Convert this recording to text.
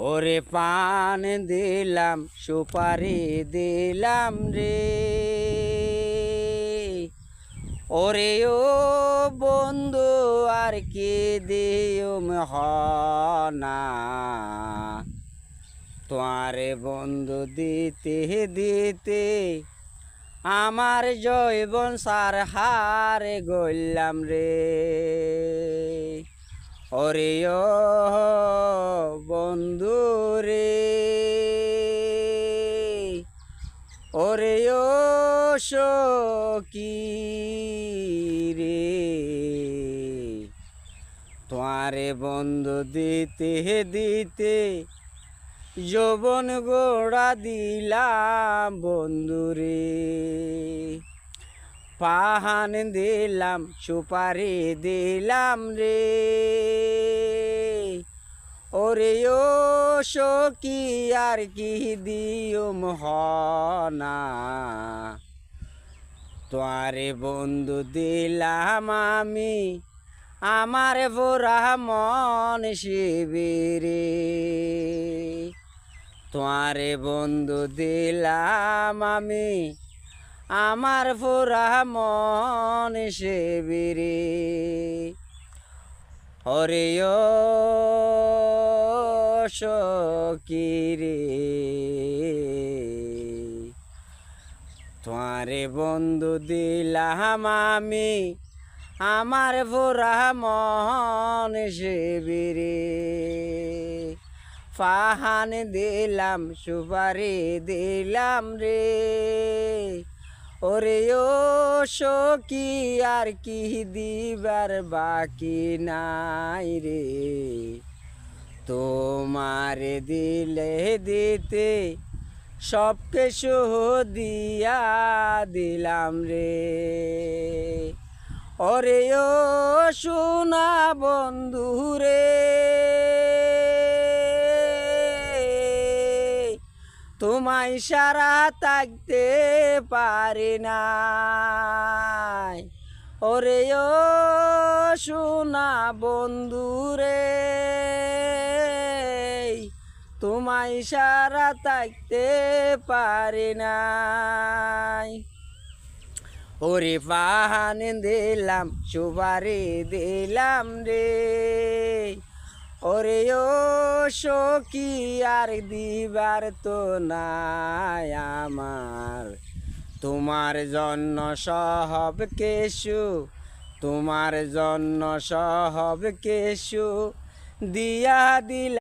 ওরে পান দিলাম সুপারি দিলাম রে, ওরে ও বন্ধু আর কি দিউম না, তোমারে বন্ধু দিতে দিতে আমার জৈবন সার হারে গইলাম রে। ওরে ও বন্ধু রে, ওরে ও সখী রে, তোমারে বন্ধু দিতে দিতে যৌবন গোড়া দিলাম বন্ধু রে। পাহান দিলাম সুপারি দিলাম রে, ওরে ও সখী আর কি দিউম না, তোমারে বন্ধু দিলাম আমি আমার ভোরা মন শিবিরে। তোমারে বন্ধু দিলাম আমি আমার ভোরা মন শিবিরে। ওরে ও সখী রে, তোমারে বন্ধু দিলাম আমি আমার ভোরা মন শিবিরে। পাহান দিলাম সুপারি দিলাম রে, ওরে ও সখী আর কি দিবার বাকি নাই রে। তোমারে দিলে দিতে সব কিছু দিয়া দিলাম রে। ওরে ও সোনা বন্ধু রে, তোমায় সারা থাকতে পারি নাই। ওরে ও সোনা বন্ধু রে, তোমায় সারা থাকতে পারি নাই। ওরে পাহান দিলাম সুপারি দিলাম রে, ওরে ও সখী আর দিবার তো নাই আমার। তোমার জন্য সব কিছু, তোমার জন্য সব কিছু দিয়া দিলাম।